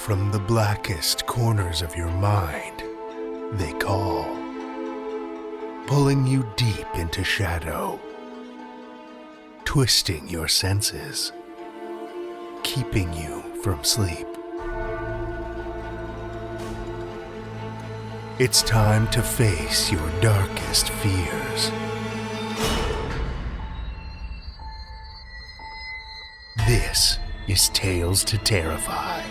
From the blackest corners of your mind, they call, pulling you deep into shadow, twisting your senses, keeping you from sleep. It's time to face your darkest fears. This is Tales to Terrify.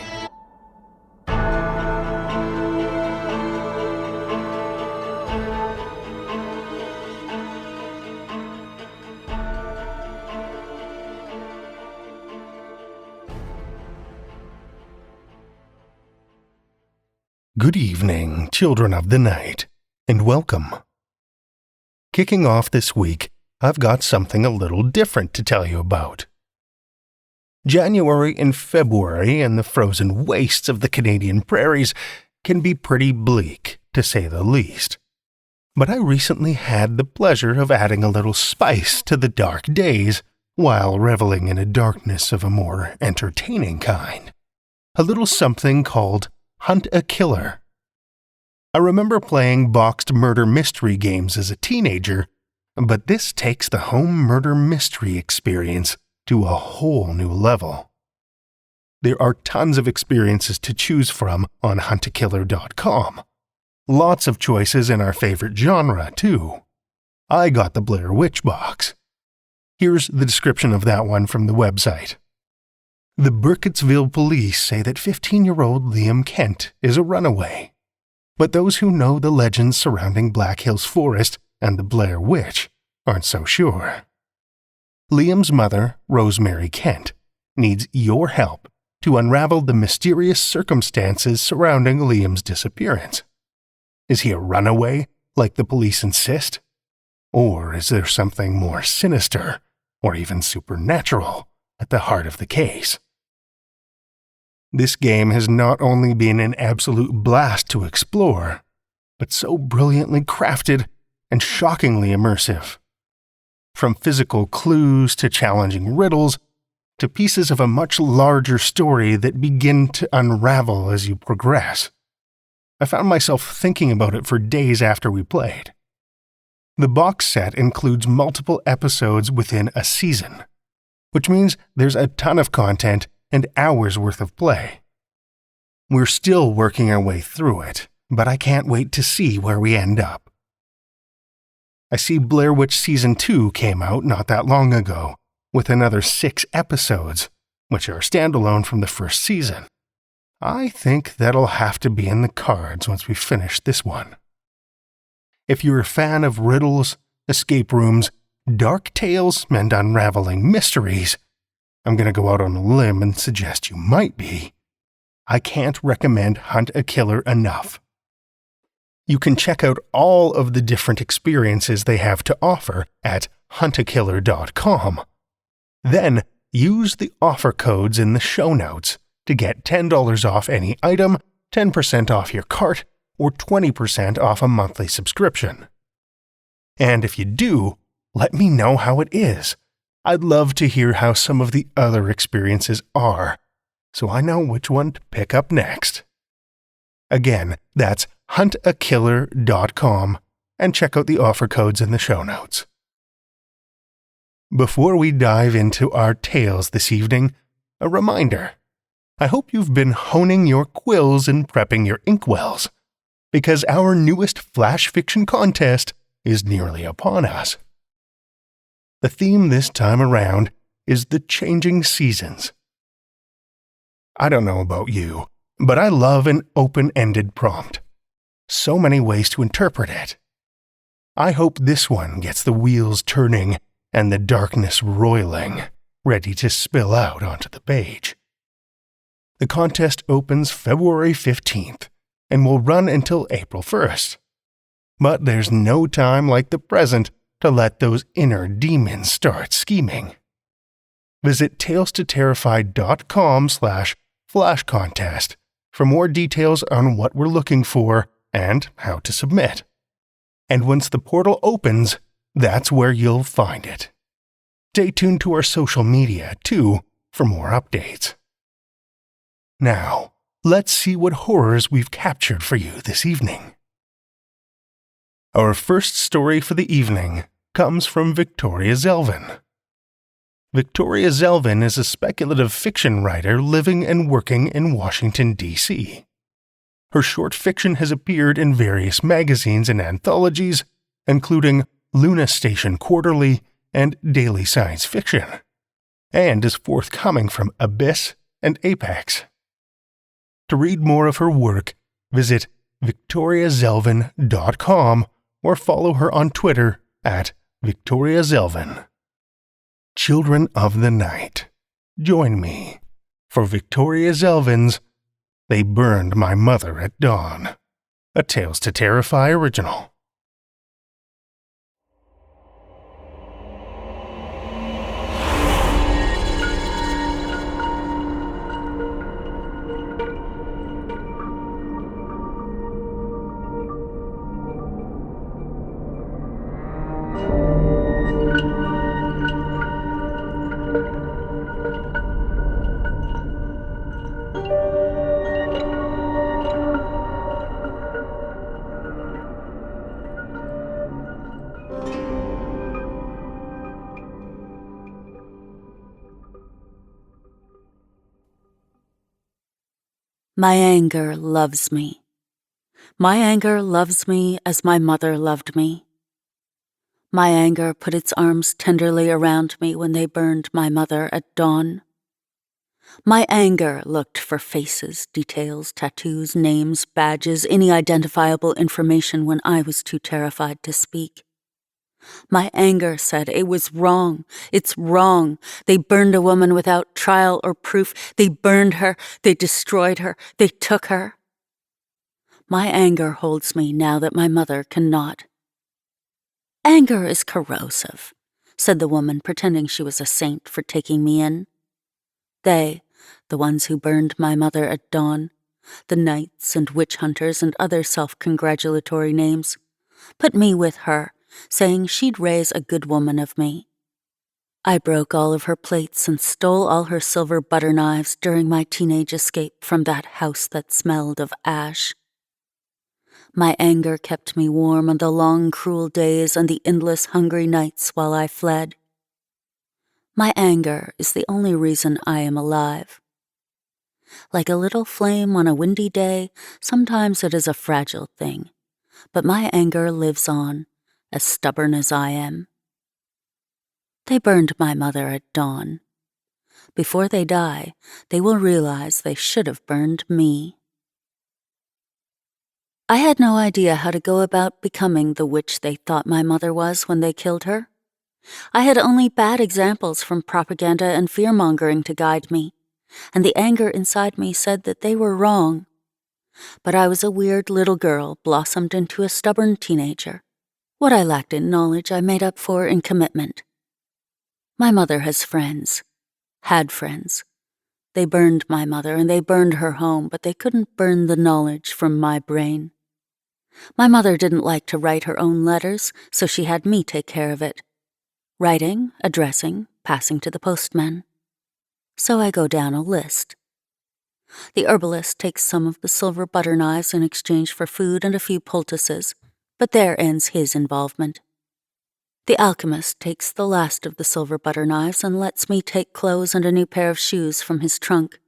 Good evening, children of the night, and welcome. Kicking off this week, I've got something a little different to tell you about. January and February in the frozen wastes of the Canadian prairies can be pretty bleak, to say the least. But I recently had the pleasure of adding a little spice to the dark days while reveling in a darkness of a more entertaining kind. A little something called Hunt a Killer. I remember playing boxed murder mystery games as a teenager, but this takes the home murder mystery experience to a whole new level. There are tons of experiences to choose from on huntakiller.com. Lots of choices in our favorite genre, too. I got the Blair Witch box. Here's the description of that one from the website. The Burkittsville police say that 15-year-old Liam Kent is a runaway. But those who know the legends surrounding Black Hills Forest and the Blair Witch aren't so sure. Liam's mother, Rosemary Kent, needs your help to unravel the mysterious circumstances surrounding Liam's disappearance. Is he a runaway, like the police insist? Or is there something more sinister, or even supernatural, at the heart of the case? This game has not only been an absolute blast to explore, but so brilliantly crafted and shockingly immersive. From physical clues to challenging riddles, to pieces of a much larger story that begin to unravel as you progress. I found myself thinking about it for days after we played. The box set includes multiple episodes within a season, which means there's a ton of content and hours worth of play. We're still working our way through it, but I can't wait to see where we end up. I see Blair Witch Season 2 came out not that long ago, with another 6 episodes, which are standalone from the first season. I think that'll have to be in the cards once we finish this one. If you're a fan of riddles, escape rooms, dark tales, and unraveling mysteries, I'm going to go out on a limb and suggest you might be. I can't recommend Hunt a Killer enough. You can check out all of the different experiences they have to offer at huntakiller.com. Then, use the offer codes in the show notes to get $10 off any item, 10% off your cart, or 20% off a monthly subscription. And if you do, let me know how it is. I'd love to hear how some of the other experiences are, so I know which one to pick up next. Again, that's huntakiller.com, and check out the offer codes in the show notes. Before we dive into our tales this evening, a reminder. I hope you've been honing your quills and prepping your inkwells, because our newest flash fiction contest is nearly upon us. The theme this time around is the changing seasons. I don't know about you, but I love an open-ended prompt. So many ways to interpret it. I hope this one gets the wheels turning and the darkness roiling, ready to spill out onto the page. The contest opens February 15th and will run until April 1st. But there's no time like the present to let those inner demons start scheming. Visit talestoterrify.com/flash contest for more details on what we're looking for and how to submit. And once the portal opens, that's where you'll find it. Stay tuned to our social media, too, for more updates. Now, let's see what horrors we've captured for you this evening. Our first story for the evening comes from Victoria Zelvin. Victoria Zelvin is a speculative fiction writer living and working in Washington, D.C. Her short fiction has appeared in various magazines and anthologies, including Luna Station Quarterly and Daily Science Fiction, and is forthcoming from Abyss and Apex. To read more of her work, visit victoriazelvin.com or follow her on Twitter at victoriazelvin. Children of the Night, join me for Victoria Zelvin's They Burned My Mother at Dawn, a Tales to Terrify original. My anger loves me. My anger loves me as my mother loved me. My anger put its arms tenderly around me when they burned my mother at dawn. My anger looked for faces, details, tattoos, names, badges, any identifiable information when I was too terrified to speak. My anger said it was wrong. It's wrong. They burned a woman without trial or proof. They burned her. They destroyed her. They took her. My anger holds me now that my mother cannot. Anger is corrosive, said the woman, pretending she was a saint for taking me in. They, the ones who burned my mother at dawn, the knights and witch hunters and other self-congratulatory names, put me with her, saying she'd raise a good woman of me. I broke all of her plates and stole all her silver butter knives during my teenage escape from that house that smelled of ash. My anger kept me warm on the long, cruel days and the endless, hungry nights while I fled. My anger is the only reason I am alive. Like a little flame on a windy day, sometimes it is a fragile thing, but my anger lives on, as stubborn as I am. They burned my mother at dawn. Before they die, they will realize they should have burned me. I had no idea how to go about becoming the witch they thought my mother was when they killed her. I had only bad examples from propaganda and fear-mongering to guide me, and the anger inside me said that they were wrong. But I was a weird little girl blossomed into a stubborn teenager. What I lacked in knowledge I made up for in commitment. My mother has friends. Had friends. They burned my mother and they burned her home, but they couldn't burn the knowledge from my brain. My mother didn't like to write her own letters, so she had me take care of it. Writing, addressing, passing to the postman. So I go down a list. The herbalist takes some of the silver butter knives in exchange for food and a few poultices, but there ends his involvement. The alchemist takes the last of the silver butter knives and lets me take clothes and a new pair of shoes from his trunk.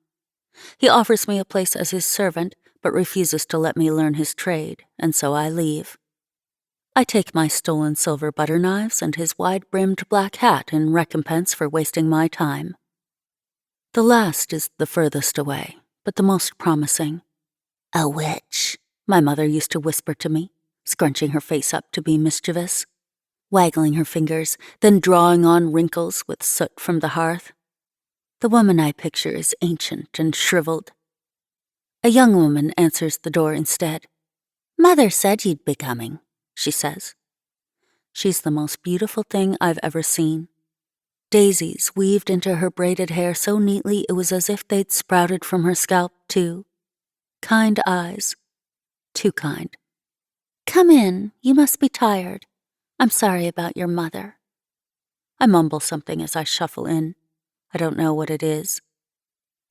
He offers me a place as his servant, but refuses to let me learn his trade, and so I leave. I take my stolen silver butter knives and his wide-brimmed black hat in recompense for wasting my time. The last is the furthest away, but the most promising. A witch, my mother used to whisper to me, scrunching her face up to be mischievous, waggling her fingers, then drawing on wrinkles with soot from the hearth. The woman I picture is ancient and shriveled. A young woman answers the door instead. Mother said you'd be coming, she says. She's the most beautiful thing I've ever seen. Daisies weaved into her braided hair so neatly it was as if they'd sprouted from her scalp, too. Kind eyes. Too kind. Come in, you must be tired. I'm sorry about your mother. I mumble something as I shuffle in. I don't know what it is.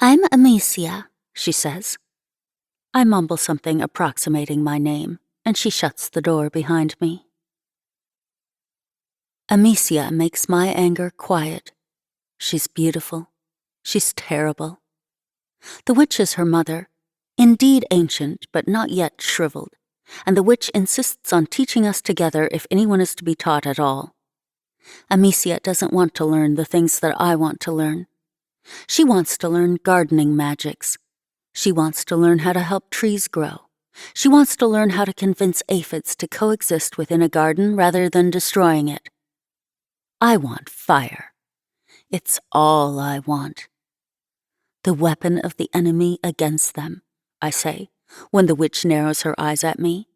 I'm Amicia, she says. I mumble something approximating my name, and she shuts the door behind me. Amicia makes my anger quiet. She's beautiful. She's terrible. The witch is her mother, indeed ancient, but not yet shriveled, and the witch insists on teaching us together if anyone is to be taught at all. Amicia doesn't want to learn the things that I want to learn. She wants to learn gardening magics. She wants to learn how to help trees grow. She wants to learn how to convince aphids to coexist within a garden rather than destroying it. I want fire. It's all I want. The weapon of the enemy against them, I say, when the witch narrows her eyes at me.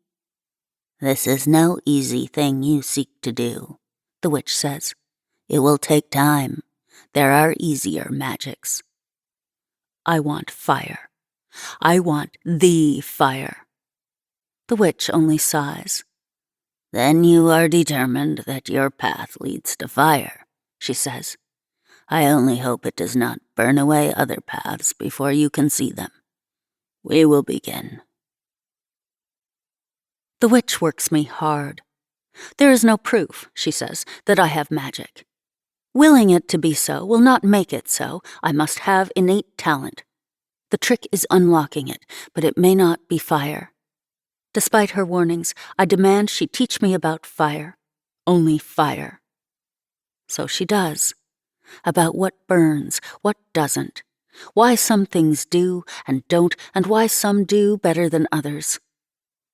This is no easy thing you seek to do, the witch says. It will take time. There are easier magics. I want fire. I want the fire. The witch only sighs. Then you are determined that your path leads to fire, she says. I only hope it does not burn away other paths before you can see them. We will begin. The witch works me hard. There is no proof, she says, that I have magic. Willing it to be so will not make it so. I must have innate talent. The trick is unlocking it, but it may not be fire. Despite her warnings, I demand she teach me about fire. Only fire. So she does. About what burns, what doesn't. Why some things do and don't, and why some do better than others.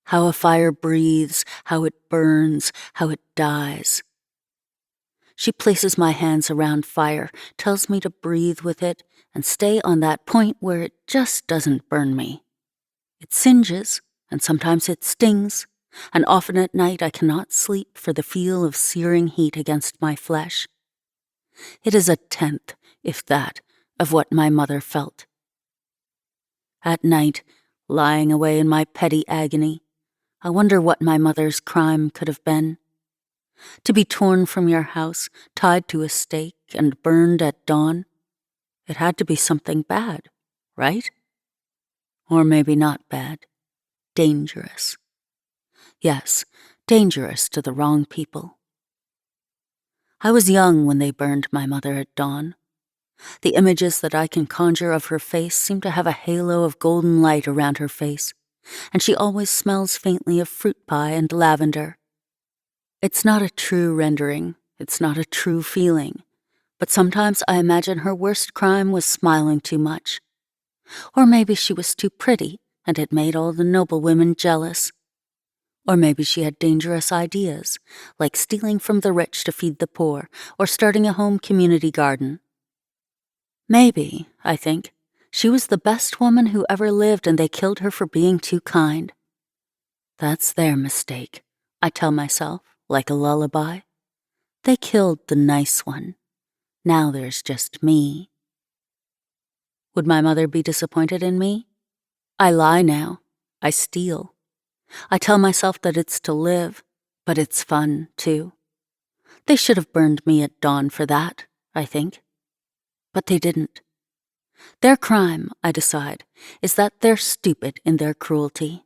How a fire breathes, how it burns, how it dies. She places my hands around fire, tells me to breathe with it, and stay on that point where it just doesn't burn me. It singes, and sometimes it stings, and often at night I cannot sleep for the feel of searing heat against my flesh. It is a tenth, if that, of what my mother felt. At night, lying away in my petty agony, I wonder what my mother's crime could have been. To be torn from your house, tied to a stake, and burned at dawn, it had to be something bad, right? Or maybe not bad. Dangerous. Yes, dangerous to the wrong people. I was young when they burned my mother at dawn. The images that I can conjure of her face seem to have a halo of golden light around her face, and she always smells faintly of fruit pie and lavender. It's not a true rendering, it's not a true feeling, but sometimes I imagine her worst crime was smiling too much. Or maybe she was too pretty and had made all the noble women jealous. Or maybe she had dangerous ideas, like stealing from the rich to feed the poor, or starting a home community garden. Maybe, I think, she was the best woman who ever lived and they killed her for being too kind. That's their mistake, I tell myself, like a lullaby. They killed the nice one. Now there's just me. Would my mother be disappointed in me? I lie now. I steal. I tell myself that it's to live, but it's fun, too. They should have burned me at dawn for that, I think. But they didn't. Their crime, I decide, is that they're stupid in their cruelty.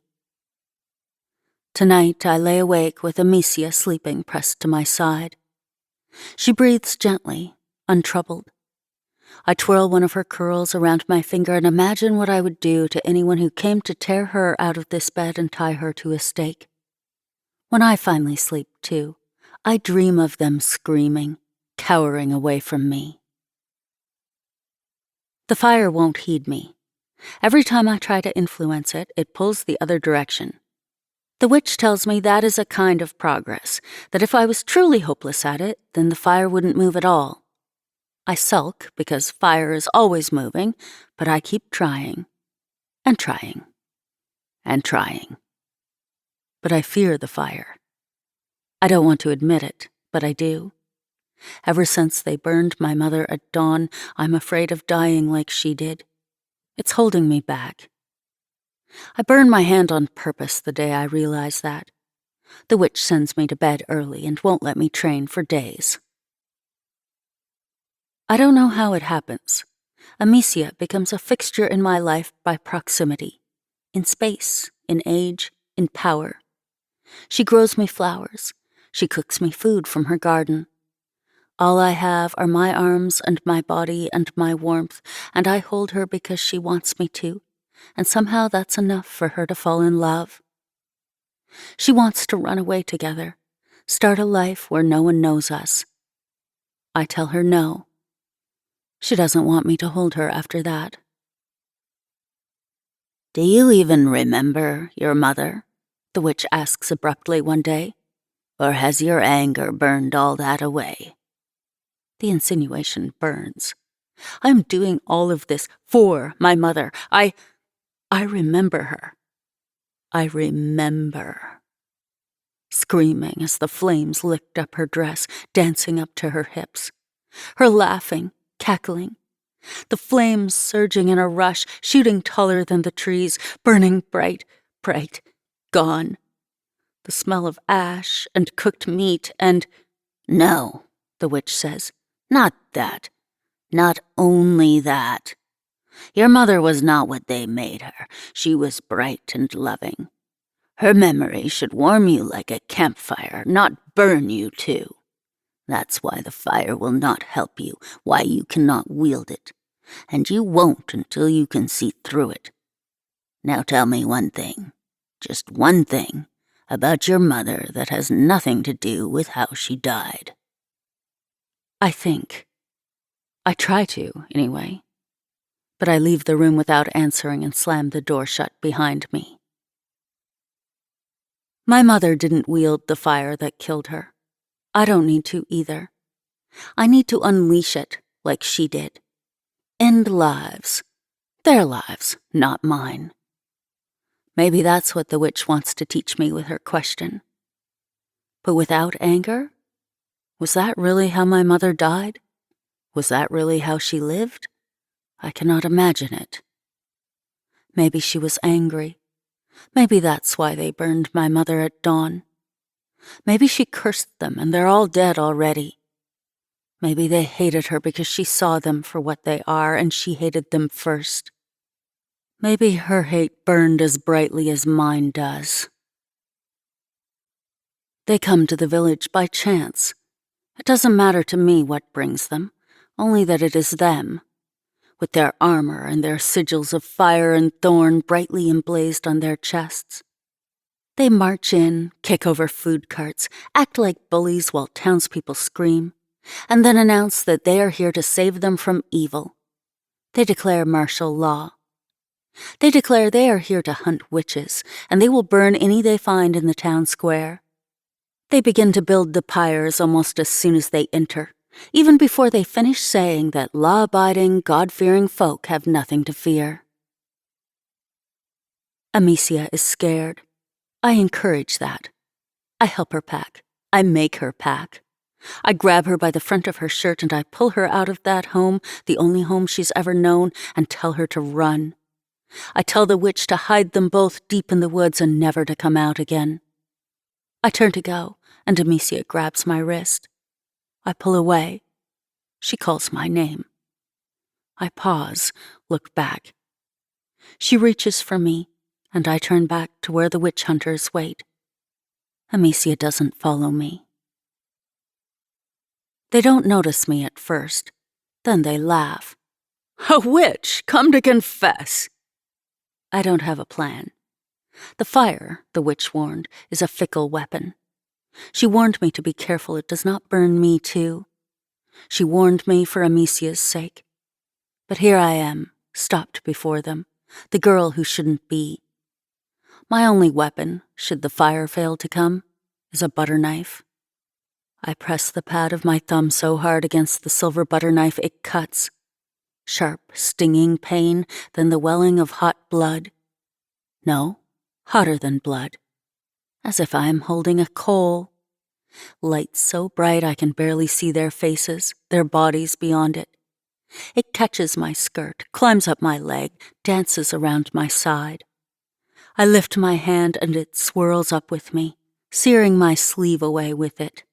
Tonight I lay awake with Amicia sleeping pressed to my side. She breathes gently, untroubled. I twirl one of her curls around my finger and imagine what I would do to anyone who came to tear her out of this bed and tie her to a stake. When I finally sleep, too, I dream of them screaming, cowering away from me. The fire won't heed me. Every time I try to influence it, it pulls the other direction. The witch tells me that is a kind of progress, that if I was truly hopeless at it, then the fire wouldn't move at all. I sulk because fire is always moving, but I keep trying, and trying, and trying. But I fear the fire. I don't want to admit it, but I do. Ever since they burned my mother at dawn, I'm afraid of dying like she did. It's holding me back. I burn my hand on purpose the day I realize that. The witch sends me to bed early and won't let me train for days. I don't know how it happens. Amicia becomes a fixture in my life by proximity. in space, in age, in power. She grows me flowers. She cooks me food from her garden. All I have are my arms and my body and my warmth, and I hold her because she wants me to, and somehow that's enough for her to fall in love. She wants to run away together, start a life where no one knows us. I tell her no. She doesn't want me to hold her after that. "Do you even remember your mother?" the witch asks abruptly one day. "Or has your anger burned all that away?" The insinuation burns. I'm doing all of this for my mother. I remember her. I remember. Screaming as the flames licked up her dress, dancing up to her hips. Her laughing, cackling. The flames surging in a rush, shooting taller than the trees, burning bright, bright, gone. The smell of ash and cooked meat and... "No," the witch says, "not that. Not only that. Your mother was not what they made her. She was bright and loving. Her memory should warm you like a campfire, not burn you too. That's why the fire will not help you, why you cannot wield it. And you won't until you can see through it. Now tell me one thing, just one thing, about your mother that has nothing to do with how she died." I think. I try to, anyway. But I leave the room without answering and slam the door shut behind me. My mother didn't wield the fire that killed her. I don't need to either. I need to unleash it like she did. End lives. Their lives, not mine. Maybe that's what the witch wants to teach me with her question. But without anger? Was that really how my mother died? Was that really how she lived? I cannot imagine it. Maybe she was angry. Maybe that's why they burned my mother at dawn. Maybe she cursed them and they're all dead already. Maybe they hated her because she saw them for what they are and she hated them first. Maybe her hate burned as brightly as mine does. They come to the village by chance. It doesn't matter to me what brings them, only that it is them, with their armor and their sigils of fire and thorn brightly emblazed on their chests. They march in, kick over food carts, act like bullies while townspeople scream, and then announce that they are here to save them from evil. They declare martial law. They declare they are here to hunt witches, and they will burn any they find in the town square. They begin to build the pyres almost as soon as they enter, even before they finish saying that law-abiding, God-fearing folk have nothing to fear. Amicia is scared. I encourage that. I help her pack. I make her pack. I grab her by the front of her shirt and I pull her out of that home, the only home she's ever known, and tell her to run. I tell the witch to hide them both deep in the woods and never to come out again. I turn to go, and Amicia grabs my wrist. I pull away. She calls my name. I pause, look back. She reaches for me, and I turn back to where the witch hunters wait. Amicia doesn't follow me. They don't notice me at first. Then they laugh. "A witch, come to confess." I don't have a plan. The fire, the witch warned, is a fickle weapon. She warned me to be careful it does not burn me too. She warned me for Amicia's sake. But here I am, stopped before them, the girl who shouldn't be. My only weapon, should the fire fail to come, is a butter knife. I press the pad of my thumb so hard against the silver butter knife it cuts. Sharp, stinging pain, then the welling of hot blood. No, hotter than blood. As if I am holding a coal. Light so bright I can barely see their faces, their bodies beyond it. It catches my skirt, climbs up my leg, dances around my side. I lift my hand and it swirls up with me, searing my sleeve away with it.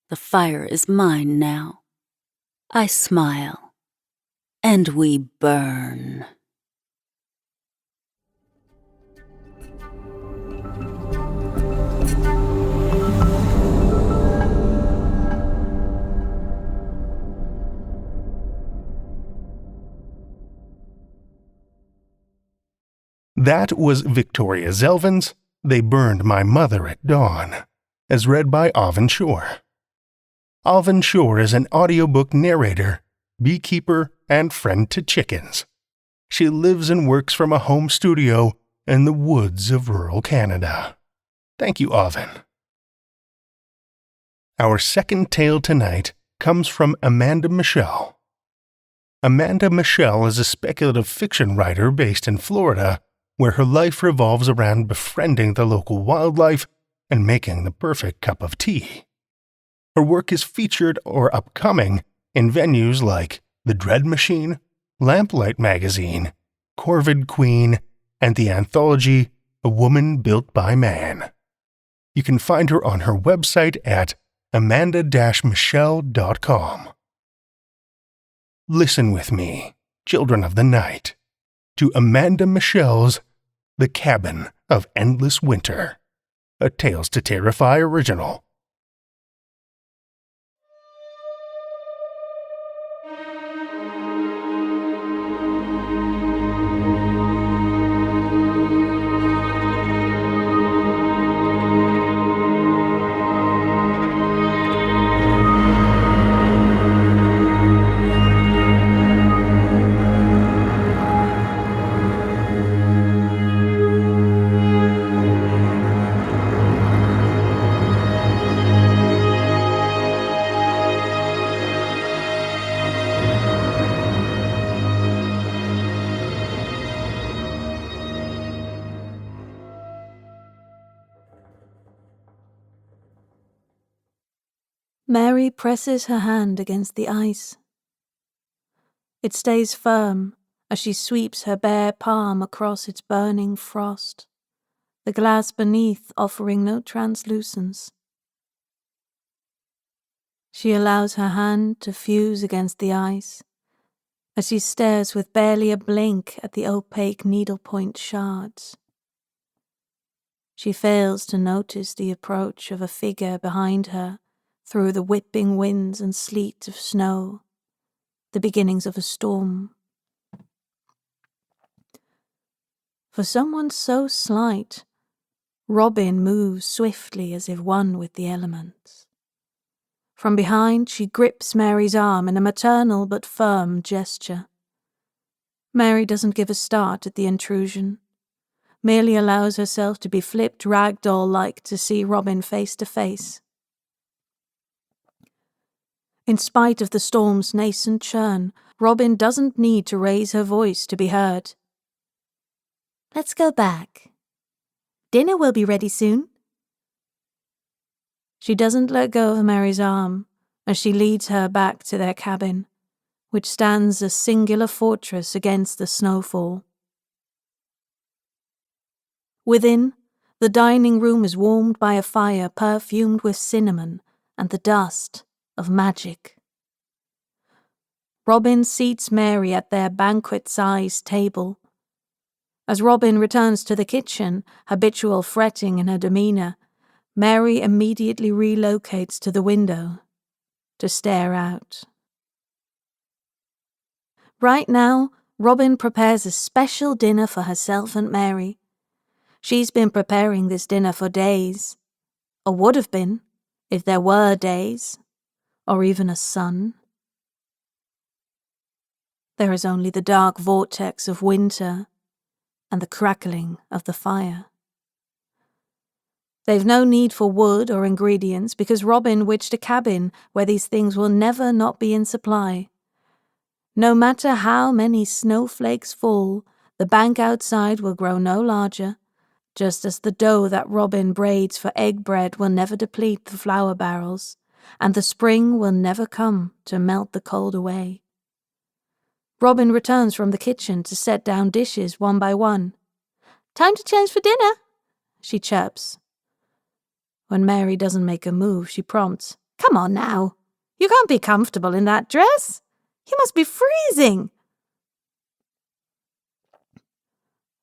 The fire is mine now. I smile. And we burn. That was Victoria Zelvin's They Burned My Mother at Dawn, as read by Aven Shore. Aven Shore is an audiobook narrator, beekeeper, and friend to chickens. She lives and works from a home studio in the woods of rural Canada. Thank you, Aven. Our second tale tonight comes from Amanda Michele. Amanda Michele is a speculative fiction writer based in Florida, where her life revolves around befriending the local wildlife and making the perfect cup of tea. Her work is featured or upcoming in venues like The Dread Machine, Lamplight Magazine, Corvid Queen, and the anthology A Woman Built by Man. You can find her on her website at amanda-michele.com. Listen with me, children of the night, to Amanda Michele's The Cabin of Endless Winter, a Tales to Terrify original. Mary presses her hand against the ice. It stays firm as she sweeps her bare palm across its burning frost, the glass beneath offering no translucence. She allows her hand to fuse against the ice as she stares with barely a blink at the opaque needlepoint shards. She fails to notice the approach of a figure behind her through the whipping winds and sleet of snow, the beginnings of a storm. For someone so slight, Robin moves swiftly as if one with the elements. From behind, she grips Mary's arm in a maternal but firm gesture. Mary doesn't give a start at the intrusion, merely allows herself to be flipped ragdoll-like to see Robin face to face. In spite of the storm's nascent churn, Robin doesn't need to raise her voice to be heard. "Let's go back. Dinner will be ready soon." She doesn't let go of Mary's arm as she leads her back to their cabin, which stands a singular fortress against the snowfall. Within, the dining room is warmed by a fire perfumed with cinnamon and the dust of magic. Robin seats Mary at their banquet-sized table. As Robin returns to the kitchen, habitual fretting in her demeanor, Mary immediately relocates to the window to stare out. Right now, Robin prepares a special dinner for herself and Mary. She's been preparing this dinner for days, or would have been, if there were days, or even a sun. There is only the dark vortex of winter and the crackling of the fire. They've no need for wood or ingredients because Robin witched a cabin where these things will never not be in supply. No matter how many snowflakes fall, the bank outside will grow no larger, just as the dough that Robin braids for egg bread will never deplete the flour barrels, and the spring will never come to melt the cold away. Robin returns from the kitchen to set down dishes one by one. "Time to change for dinner," she chirps. When Mary doesn't make a move, she prompts, "Come on now. You can't be comfortable in that dress. You must be freezing."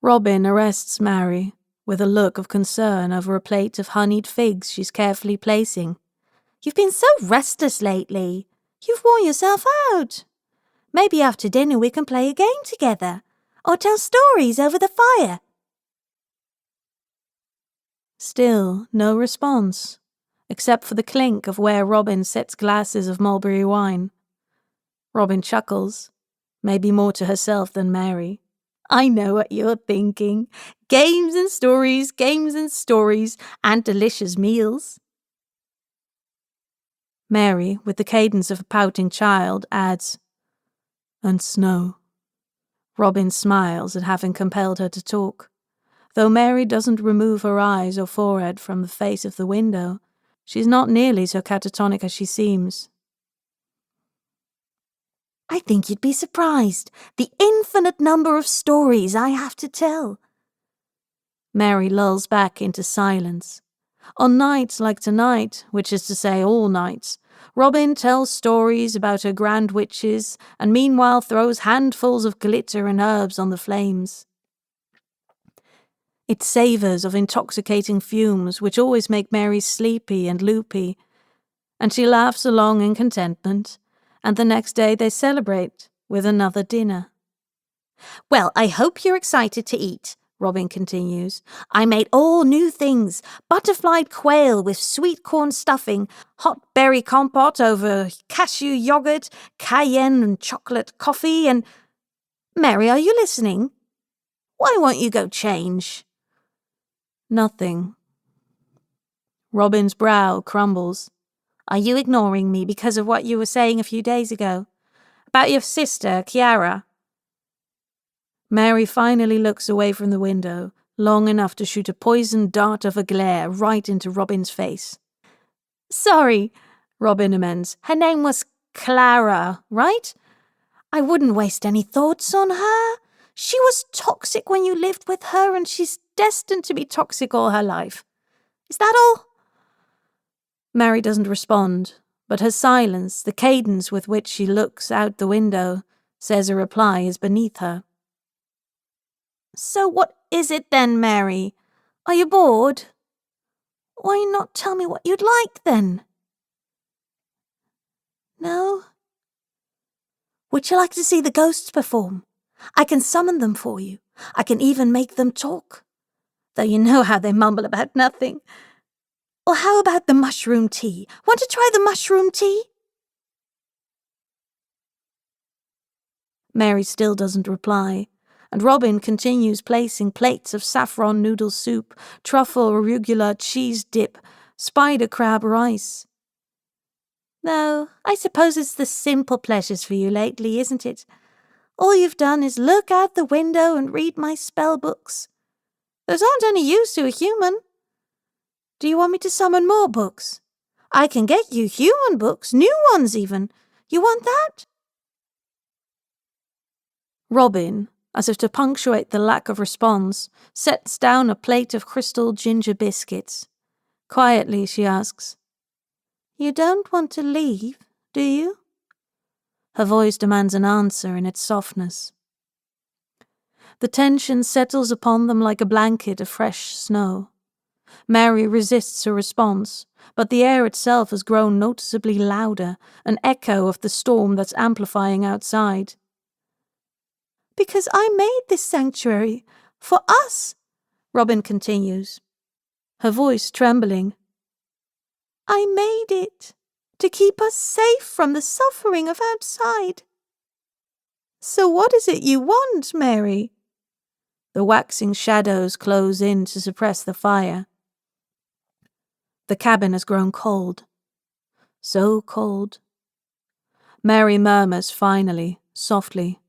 Robin arrests Mary with a look of concern over a plate of honeyed figs she's carefully placing. "You've been so restless lately. You've worn yourself out. Maybe after dinner we can play a game together, or tell stories over the fire. Still no response, except for the clink of where Robin sets glasses of mulberry wine. Robin chuckles, maybe more to herself than Mary. I know what you're thinking. Games and stories, and delicious meals. Mary, with the cadence of a pouting child, adds, and snow. Robin smiles at having compelled her to talk. Though Mary doesn't remove her eyes or forehead from the face of the window, she's not nearly so catatonic as she seems. I think you'd be surprised, the infinite number of stories I have to tell. Mary lulls back into silence. On nights like tonight, which is to say all nights, Robin tells stories about her grand witches and meanwhile throws handfuls of glitter and herbs on the flames. It savours of intoxicating fumes which always make Mary sleepy and loopy, and she laughs along in contentment, and the next day they celebrate with another dinner. Well, I hope you're excited to eat, Robin continues. I made all new things, butterflied quail with sweet corn stuffing, hot berry compote over cashew yogurt, cayenne and chocolate coffee, and... Mary, are you listening? Why won't you go change? Nothing. Robin's brow crumbles. Are you ignoring me because of what you were saying a few days ago? About your sister, Chiara? Mary finally looks away from the window, long enough to shoot a poisoned dart of a glare right into Robin's face. Sorry, Robin amends. Her name was Clara, right? I wouldn't waste any thoughts on her. She was toxic when you lived with her, and she's destined to be toxic all her life. Is that all? Mary doesn't respond, but her silence, the cadence with which she looks out the window, says a reply is beneath her. So what is it then, Mary? Are you bored? Why not tell me what you'd like, then? No? Would you like to see the ghosts perform? I can summon them for you. I can even make them talk. Though you know how they mumble about nothing. Or how about the mushroom tea? Want to try the mushroom tea? Mary still doesn't reply, and Robin continues placing plates of saffron noodle soup, truffle arugula cheese dip, spider crab rice. No, I suppose it's the simple pleasures for you lately, isn't it? All you've done is look out the window and read my spell books. Those aren't any use to a human. Do you want me to summon more books? I can get you human books, new ones even. You want that? Robin, as if to punctuate the lack of response, sets down a plate of crystal ginger biscuits. Quietly, she asks, You don't want to leave, do you? Her voice demands an answer in its softness. The tension settles upon them like a blanket of fresh snow. Mary resists her response, but the air itself has grown noticeably louder, an echo of the storm that's amplifying outside. Because I made this sanctuary for us, Robin continues, her voice trembling. I made it to keep us safe from the suffering of outside. So what is it you want, Mary? The waxing shadows close in to suppress the fire. The cabin has grown cold. So cold. Mary murmurs finally, softly,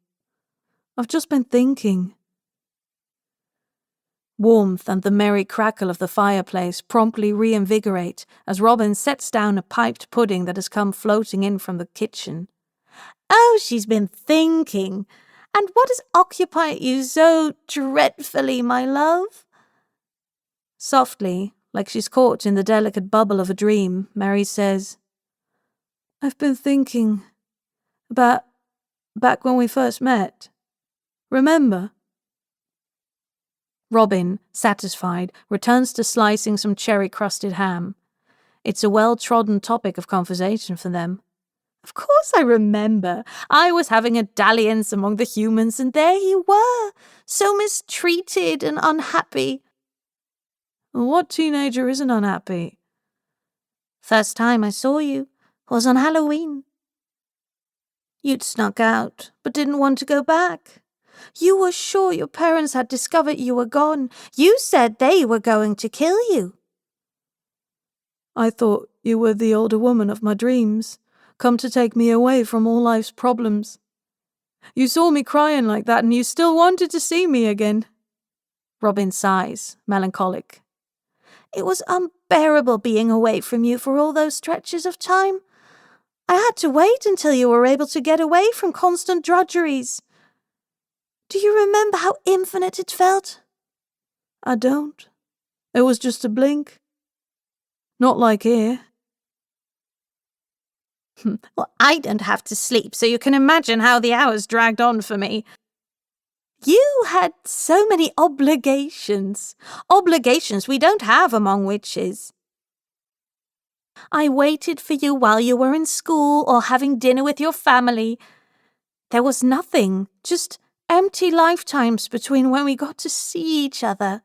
I've just been thinking. Warmth and the merry crackle of the fireplace promptly reinvigorate as Robin sets down a piped pudding that has come floating in from the kitchen. Oh, she's been thinking. And what has occupied you so dreadfully, my love? Softly, like she's caught in the delicate bubble of a dream, Mary says, I've been thinking about back when we first met. Remember? Robin, satisfied, returns to slicing some cherry-crusted ham. It's a well-trodden topic of conversation for them. Of course I remember. I was having a dalliance among the humans, and there you were, so mistreated and unhappy. What teenager isn't unhappy? First time I saw you was on Halloween. You'd snuck out, but didn't want to go back. You were sure your parents had discovered you were gone. You said they were going to kill you. I thought you were the older woman of my dreams, come to take me away from all life's problems. You saw me crying like that and you still wanted to see me again. Robin sighs, melancholic. It was unbearable being away from you for all those stretches of time. I had to wait until you were able to get away from constant drudgeries. Do you remember how infinite it felt? I don't. It was just a blink. Not like here. Well, I don't have to sleep, so you can imagine how the hours dragged on for me. You had so many obligations. Obligations we don't have among witches. I waited for you while you were in school or having dinner with your family. There was nothing, just empty lifetimes between when we got to see each other.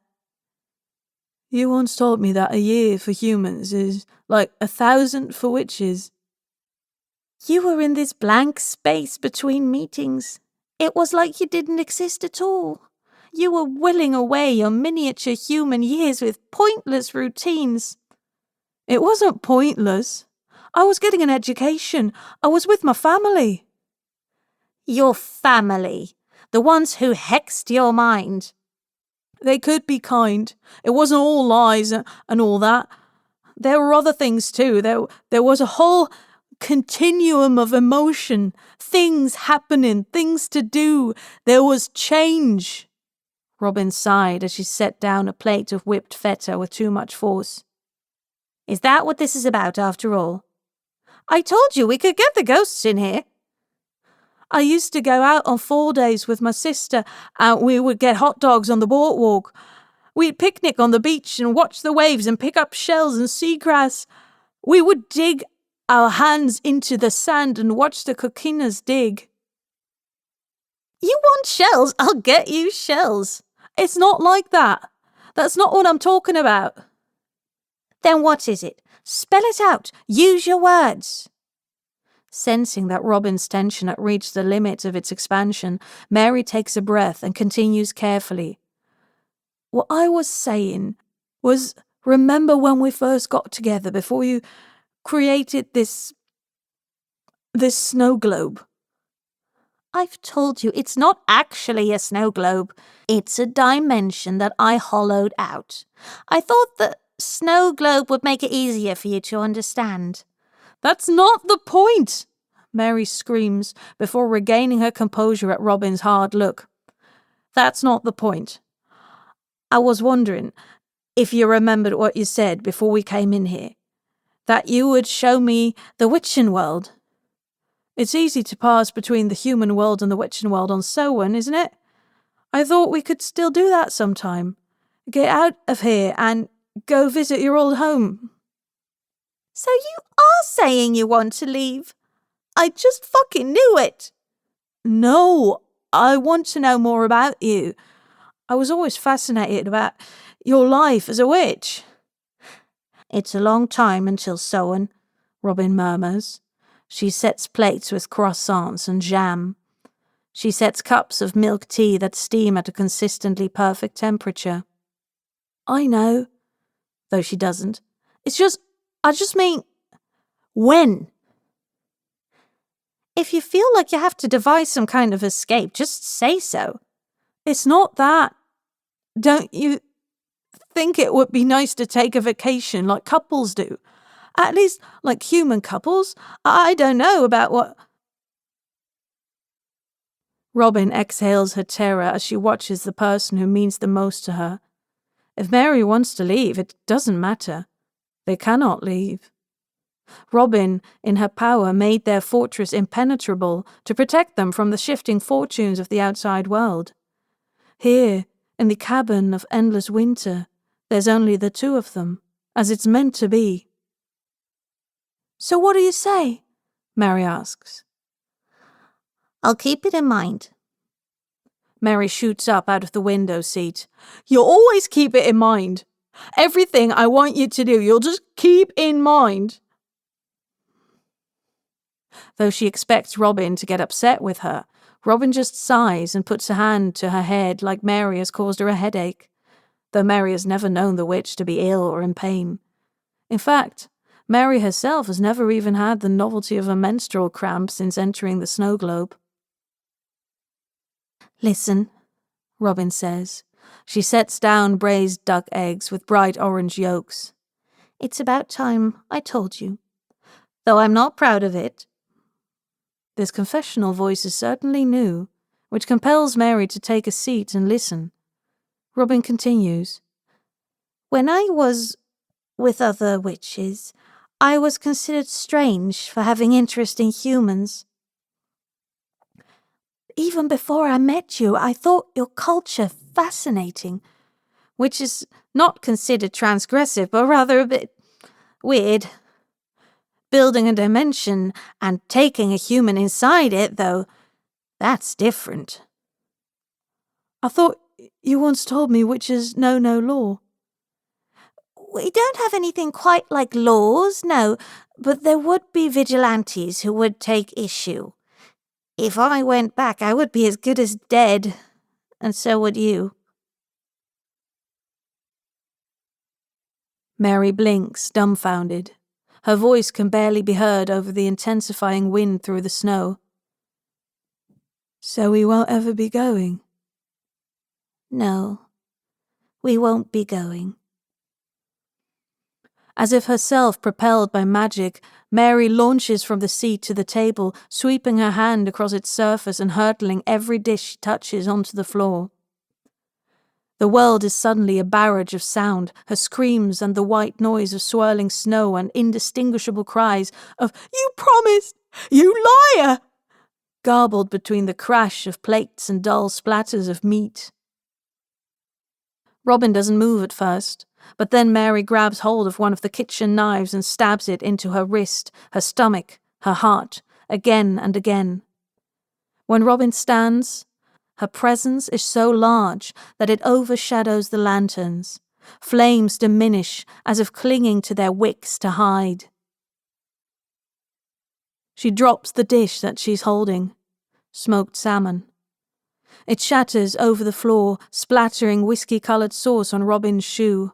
You once told me that a year for humans is like 1,000 for witches. You were in this blank space between meetings. It was like you didn't exist at all. You were willing away your miniature human years with pointless routines. It wasn't pointless. I was getting an education. I was with my family. Your family. The ones who hexed your mind. They could be kind. It wasn't all lies and all that. There were other things too. There was a whole continuum of emotion. Things happening, things to do. There was change. Robin sighed as she set down a plate of whipped feta with too much force. Is that what this is about after all? I told you we could get the ghosts in here. I used to go out on 4 days with my sister and we would get hot dogs on the boardwalk. We'd picnic on the beach and watch the waves and pick up shells and seagrass. We would dig our hands into the sand and watch the coquinas dig. You want shells? I'll get you shells. It's not like that. That's not what I'm talking about. Then what is it? Spell it out. Use your words. Sensing that Robin's tension had reached the limit of its expansion, Mary takes a breath and continues carefully. What I was saying was, remember when we first got together before you created this snow globe? I've told you it's not actually a snow globe. It's a dimension that I hollowed out. I thought the snow globe would make it easier for you to understand. That's not the point, Mary screams before regaining her composure at Robin's hard look. That's not the point. I was wondering if you remembered what you said before we came in here. That you would show me the witching world. It's easy to pass between the human world and the witching world on Selwyn, isn't it? I thought we could still do that sometime. Get out of here and go visit your old home. So you are saying you want to leave? I just fucking knew it. No, I want to know more about you. I was always fascinated about your life as a witch. It's a long time until Selwyn, Robin murmurs. She sets plates with croissants and jam. She sets cups of milk tea that steam at a consistently perfect temperature. I know, though she doesn't. I just mean, when? If you feel like you have to devise some kind of escape, just say so. It's not that. Don't you think it would be nice to take a vacation like couples do? At least like human couples. I don't know about what... Robin exhales her terror as she watches the person who means the most to her. If Mary wants to leave, it doesn't matter. They cannot leave. Robin, in her power, made their fortress impenetrable to protect them from the shifting fortunes of the outside world. Here, in the cabin of endless winter, there's only the two of them, as it's meant to be. So what do you say? Mary asks. I'll keep it in mind. Mary shoots up out of the window seat. You always keep it in mind. Everything I want you to do, you'll just keep in mind. Though she expects Robin to get upset with her, Robin just sighs and puts a hand to her head like Mary has caused her a headache, though Mary has never known the witch to be ill or in pain. In fact, Mary herself has never even had the novelty of a menstrual cramp since entering the snow globe. Listen, Robin says. She sets down braised duck eggs with bright orange yolks. It's about time I told you, though I'm not proud of it. This confessional voice is certainly new, which compels Mary to take a seat and listen. Robin continues. When I was with other witches, I was considered strange for having interest in humans. Even before I met you, I thought your culture fascinating, which is not considered transgressive, but rather a bit weird. Building a dimension and taking a human inside it, though, that's different. I thought you once told me witches know no law. We don't have anything quite like laws, no, but there would be vigilantes who would take issue. If I went back, I would be as good as dead, and so would you. Mary blinks, dumbfounded. Her voice can barely be heard over the intensifying wind through the snow. So we won't ever be going? No, we won't be going. As if herself propelled by magic, Mary launches from the seat to the table, sweeping her hand across its surface and hurtling every dish she touches onto the floor. The world is suddenly a barrage of sound, her screams and the white noise of swirling snow and indistinguishable cries of, "You promised! You liar!" garbled between the crash of plates and dull splatters of meat. Robin doesn't move at first, but then Mary grabs hold of one of the kitchen knives and stabs it into her wrist, her stomach, her heart, again and again. When Robin stands, her presence is so large that it overshadows the lanterns. Flames diminish as if clinging to their wicks to hide. She drops the dish that she's holding, smoked salmon. It shatters over the floor, splattering whiskey-coloured sauce on Robin's shoe.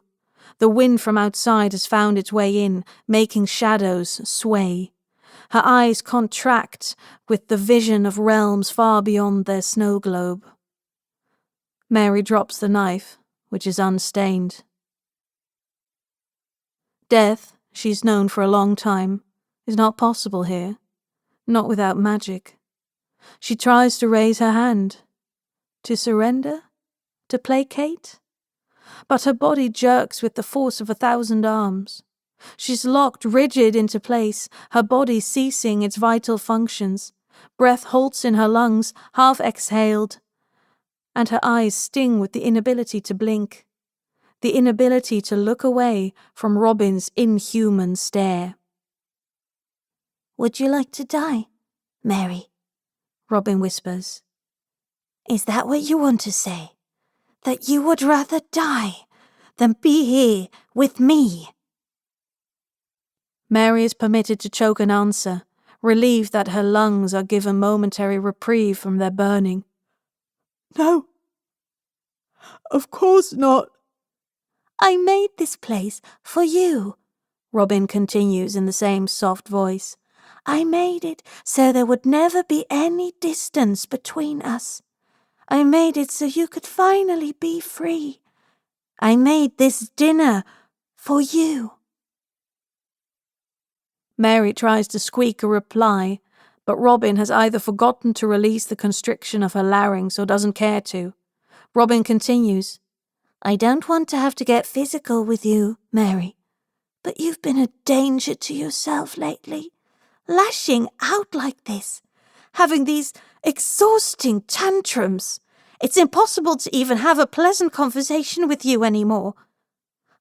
The wind from outside has found its way in, making shadows sway. Her eyes contract with the vision of realms far beyond their snow globe. Mary drops the knife, which is unstained. Death, she's known for a long time, is not possible here, not without magic. She tries to raise her hand. To surrender? To placate? But her body jerks with the force of 1,000 arms. She's locked rigid into place, her body ceasing its vital functions. Breath halts in her lungs, half exhaled. And her eyes sting with the inability to blink. The inability to look away from Robin's inhuman stare. "Would you like to die, Mary?" Robin whispers. "Is that what you want to say? That you would rather die than be here with me?" Mary is permitted to choke an answer, relieved that her lungs are given momentary reprieve from their burning. "No, of course not." "I made this place for you," Robin continues in the same soft voice. "I made it so there would never be any distance between us. I made it so you could finally be free. I made this dinner for you." Mary tries to squeak a reply, but Robin has either forgotten to release the constriction of her larynx or doesn't care to. Robin continues, "I don't want to have to get physical with you, Mary, but you've been a danger to yourself lately, lashing out like this, having these exhausting tantrums. It's impossible to even have a pleasant conversation with you anymore.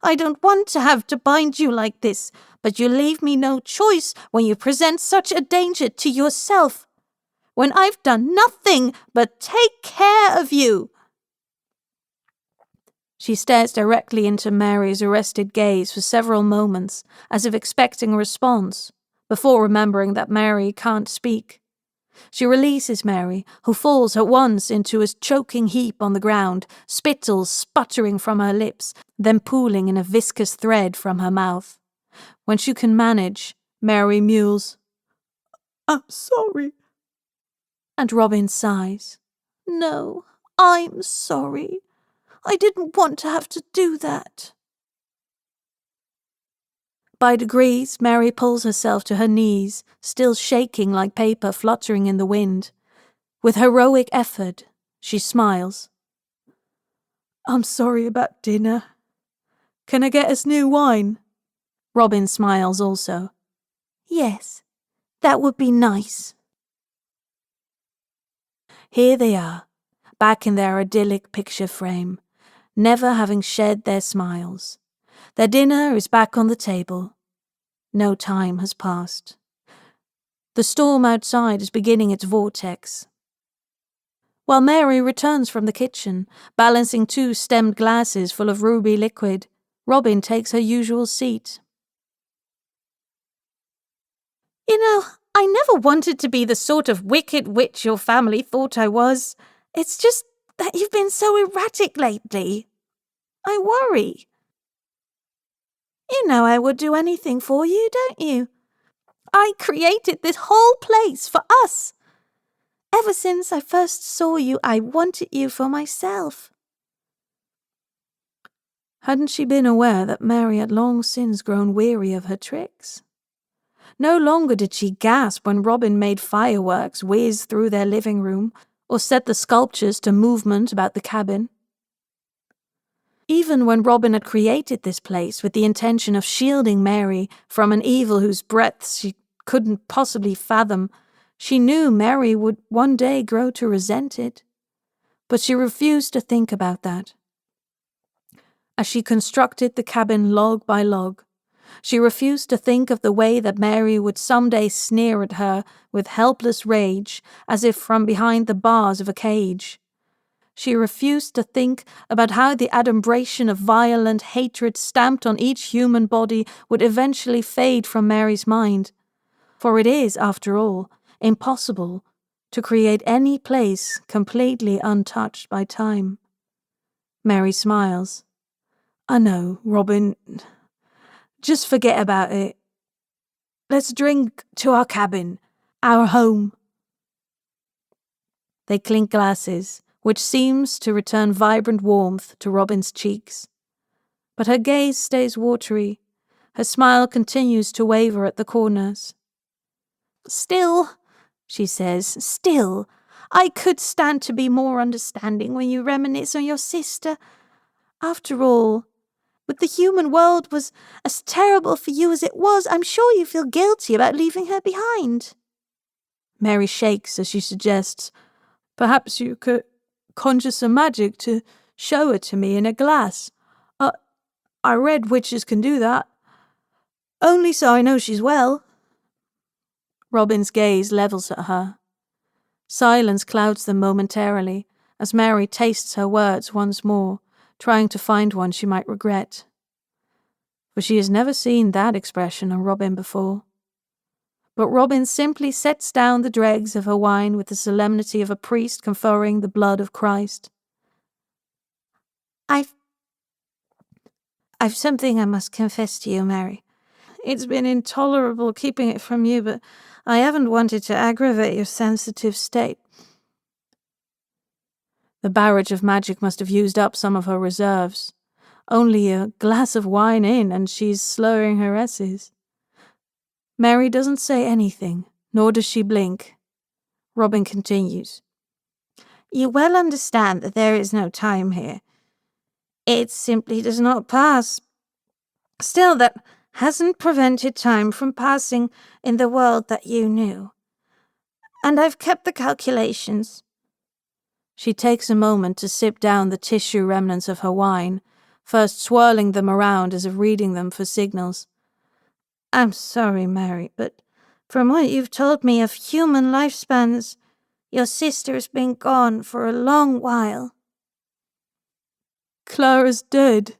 I don't want to have to bind you like this, but you leave me no choice when you present such a danger to yourself, when I've done nothing but take care of you." She stares directly into Mary's arrested gaze for several moments, as if expecting a response, before remembering that Mary can't speak. She releases Mary, who falls at once into a choking heap on the ground, spittle sputtering from her lips, then pooling in a viscous thread from her mouth. When she can manage, Mary mews, "I'm sorry." And Robin sighs, "No, I'm sorry. I didn't want to have to do that." By degrees, Mary pulls herself to her knees, still shaking like paper fluttering in the wind. With heroic effort, she smiles. "I'm sorry about dinner. Can I get us new wine?" Robin smiles also. "Yes, that would be nice." Here they are, back in their idyllic picture frame, never having shed their smiles. Their dinner is back on the table. No time has passed. The storm outside is beginning its vortex. While Mary returns from the kitchen, balancing 2 stemmed glasses full of ruby liquid, Robin takes her usual seat. "You know, I never wanted to be the sort of wicked witch your family thought I was. It's just that you've been so erratic lately. I worry. You know I would do anything for you, don't you? I created this whole place for us. Ever since I first saw you, I wanted you for myself." Hadn't she been aware that Mary had long since grown weary of her tricks? No longer did she gasp when Robin made fireworks whiz through their living room, or set the sculptures to movement about the cabin. Even when Robin had created this place with the intention of shielding Mary from an evil whose breadth she couldn't possibly fathom, she knew Mary would one day grow to resent it. But she refused to think about that. As she constructed the cabin log by log, she refused to think of the way that Mary would someday sneer at her with helpless rage, as if from behind the bars of a cage. She refused to think about how the adumbration of violent hatred stamped on each human body would eventually fade from Mary's mind. For it is, after all, impossible to create any place completely untouched by time. Mary smiles. "I know, Robin. Just forget about it. Let's drink to our cabin, our home." They clink glasses, which seems to return vibrant warmth to Robin's cheeks. But her gaze stays watery. Her smile continues to waver at the corners. "Still," she says, "still, I could stand to be more understanding when you reminisce on your sister. After all, but the human world was as terrible for you as it was. I'm sure you feel guilty about leaving her behind." Mary shakes as she suggests, "Perhaps you could conjure some magic to show her to me in a glass. I read witches can do that. Only so I know she's well." Robin's gaze levels at her. Silence clouds them momentarily as Mary tastes her words once more, trying to find one she might regret. For she has never seen that expression on Robin before. But Robin simply sets down the dregs of her wine with the solemnity of a priest conferring the blood of Christ. I've something I must confess to you, Mary. It's been intolerable keeping it from you, but I haven't wanted to aggravate your sensitive state." The barrage of magic must have used up some of her reserves. Only a glass of wine in, and she's slurring her S's. Mary doesn't say anything, nor does she blink. Robin continues. "You well understand that there is no time here. It simply does not pass. Still, that hasn't prevented time from passing in the world that you knew. And I've kept the calculations." She takes a moment to sip down the tissue remnants of her wine, first swirling them around as if reading them for signals. "I'm sorry, Mary, but from what you've told me of human lifespans, your sister's been gone for a long while." Clara's dead.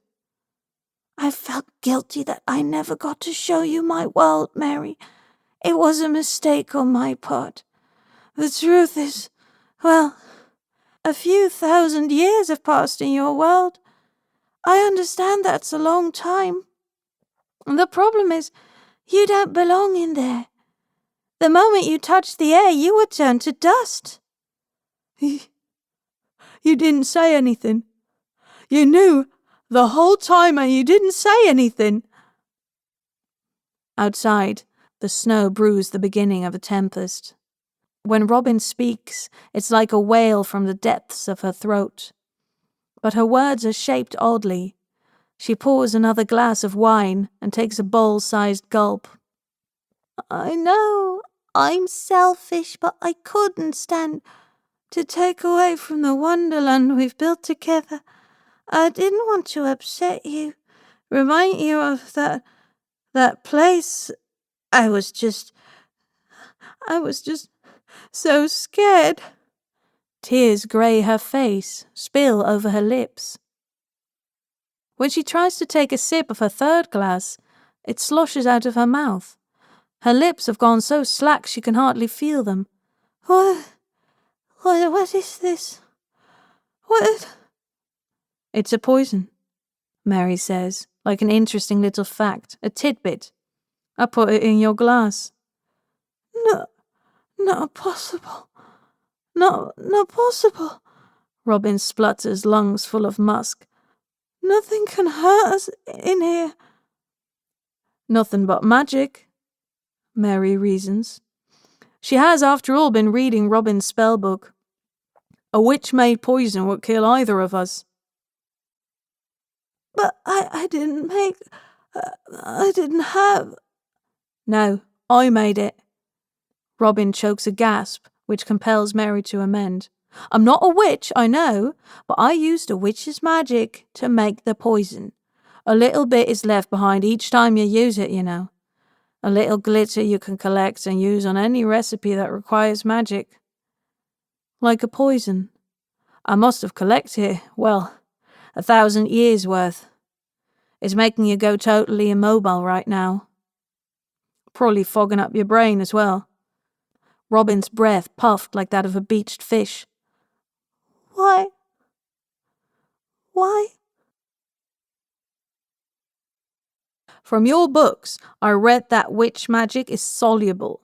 I felt guilty that I never got to show you my world, Mary. It was a mistake on my part. The truth is, well, a few thousand years have passed in your world. I understand that's a long time. The problem is, you don't belong in there. The moment you touched the air, you were turned to dust. You didn't say anything. You knew the whole time and you didn't say anything. Outside, the snow brews the beginning of a tempest. When Robin speaks, it's like a wail from the depths of her throat. But her words are shaped oddly. She pours another glass of wine and takes a bowl-sized gulp. I know I'm selfish, but I couldn't stand to take away from the wonderland we've built together. I didn't want to upset you, remind you of that place. I was just so scared. Tears grey her face, spill over her lips. When she tries to take a sip of her third glass, it sloshes out of her mouth. Her lips have gone so slack she can hardly feel them. What is this? What? It's a poison, Mary says, like an interesting little fact, a tidbit. I put it in your glass. No, not possible. Not possible. Robin splutters, lungs full of musk. Nothing can hurt us in here. Nothing but magic, Mary reasons. She has, after all, been reading Robin's spellbook. A witch-made poison would kill either of us. But I didn't make... I didn't have... No, I made it. Robin chokes a gasp, which compels Mary to amend. I'm not a witch, I know, but I used a witch's magic to make the poison. A little bit is left behind each time you use it, you know. A little glitter you can collect and use on any recipe that requires magic. Like a poison. I must have collected, 1,000 years worth. It's making you go totally immobile right now. Probably fogging up your brain as well. Robin's breath puffed like that of a beached fish. Why? From your books, I read that witch magic is soluble.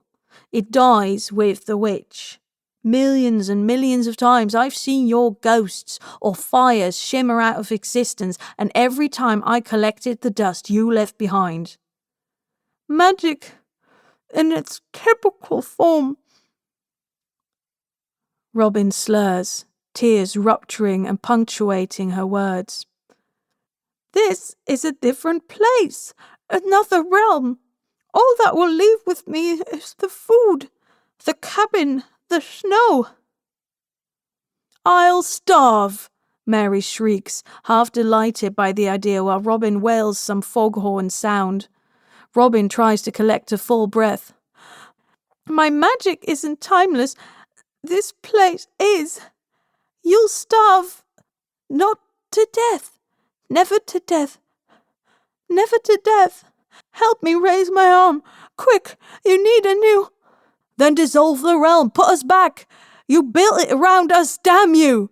It dies with the witch. Millions and millions of times I've seen your ghosts or fires shimmer out of existence, and every time I collected the dust you left behind. Magic in its typical form. Robin slurs, tears rupturing and punctuating her words. This is a different place, another realm. All that will leave with me is the food, the cabin, the snow. I'll starve, Mary shrieks, half delighted by the idea while Robin wails some foghorn sound. Robin tries to collect a full breath. My magic isn't timeless. This place is. You'll starve. Not to death. Never to death. Never to death. Help me raise my arm. Quick, you need a new... Then dissolve the realm. Put us back. You built it around us, damn you.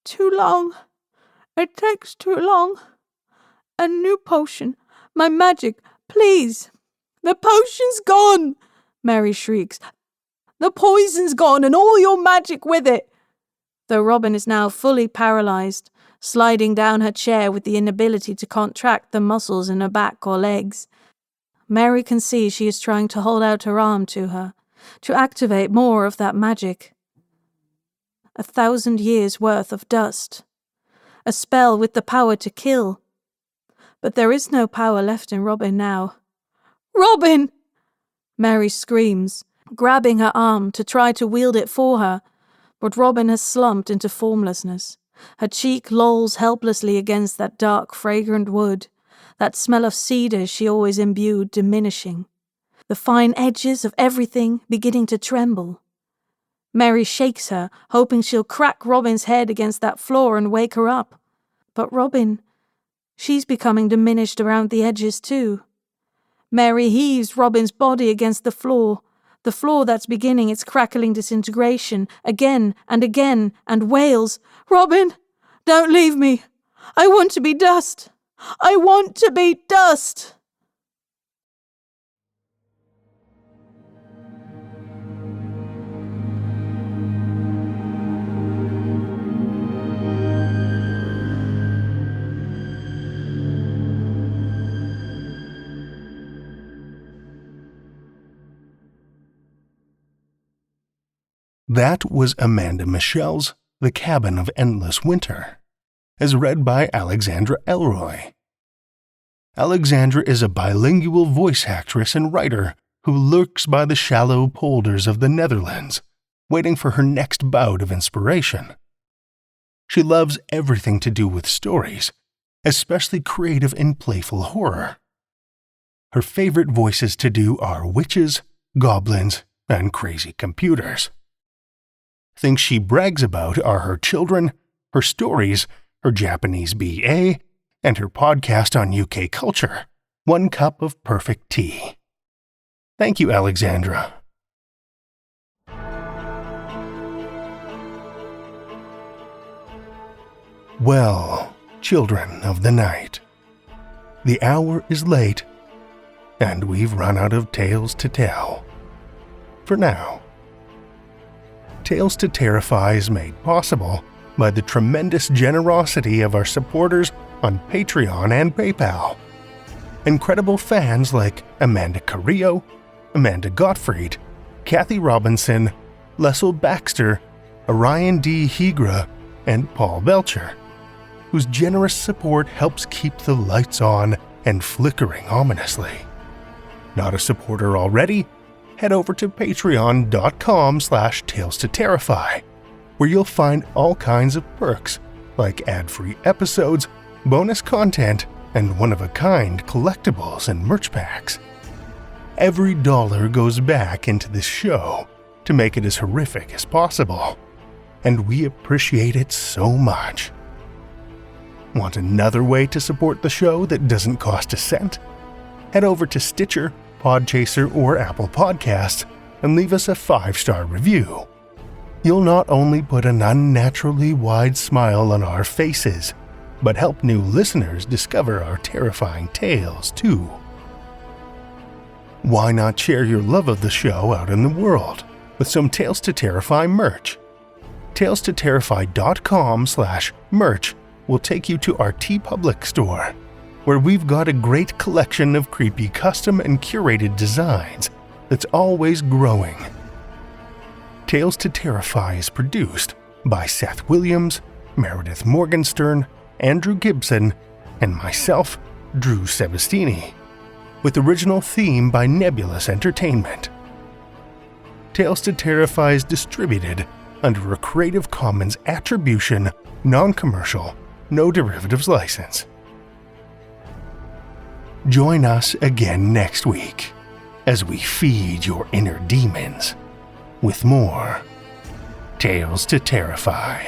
Too long. It takes too long. A new potion. My magic, please. The potion's gone, Mary shrieks. The poison's gone and all your magic with it. Though Robin is now fully paralyzed, sliding down her chair with the inability to contract the muscles in her back or legs. Mary can see she is trying to hold out her arm to her, to activate more of that magic. 1,000 years' worth of dust. A spell with the power to kill. But there is no power left in Robin now. Robin! Mary screams, grabbing her arm to try to wield it for her, but Robin has slumped into formlessness. Her cheek lolls helplessly against that dark, fragrant wood, that smell of cedar she always imbued diminishing, the fine edges of everything beginning to tremble. Mary shakes her, hoping she'll crack Robin's head against that floor and wake her up. But Robin, she's becoming diminished around the edges too. Mary heaves Robin's body against the floor that's beginning its crackling disintegration again and wails, "Robin, don't leave me! I want to be dust! I want to be dust!" That was Amanda Michele's The Cabin of Endless Winter, as read by Alexandra Elroy. Alexandra is a bilingual voice actress and writer who lurks by the shallow polders of the Netherlands, waiting for her next bout of inspiration. She loves everything to do with stories, especially creative and playful horror. Her favorite voices to do are witches, goblins, and crazy computers. Things she brags about are her children, her stories, her Japanese BA, and her podcast on UK culture, One Cup of Perfect Tea. Thank you, Alexandra. Well, children of the night, the hour is late, and we've run out of tales to tell. For now. Tales to Terrify is made possible by the tremendous generosity of our supporters on Patreon and PayPal. Incredible fans like Amanda Carrillo, Amanda Gottfried, Kathy Robinson, Lestle Baxter, Orion D, Hegre, and Paul Belcher, whose generous support helps keep the lights on and flickering ominously. Not a supporter already? Head over to patreon.com/Tales to Terrify, where you'll find all kinds of perks like ad-free episodes, bonus content, and one-of-a-kind collectibles and merch packs. Every dollar goes back into this show to make it as horrific as possible, and we appreciate it so much. Want another way to support the show that doesn't cost a cent? Head over to Stitcher, Podchaser, or Apple Podcasts and leave us a 5-star review. You'll not only put an unnaturally wide smile on our faces, but help new listeners discover our terrifying tales too. Why not share your love of the show out in the world with some Tales to Terrify merch? TalesToTerrify.com/merch will take you to our TeePublic store, where we've got a great collection of creepy custom and curated designs that's always growing. Tales to Terrify is produced by Seth Williams, Meredith Morgenstern, Andrew Gibson, and myself, Drew Sebastini, with original theme by Nebulous Entertainment. Tales to Terrify is distributed under a Creative Commons Attribution, Non-Commercial, No Derivatives license. Join us again next week as we feed your inner demons with more Tales to Terrify.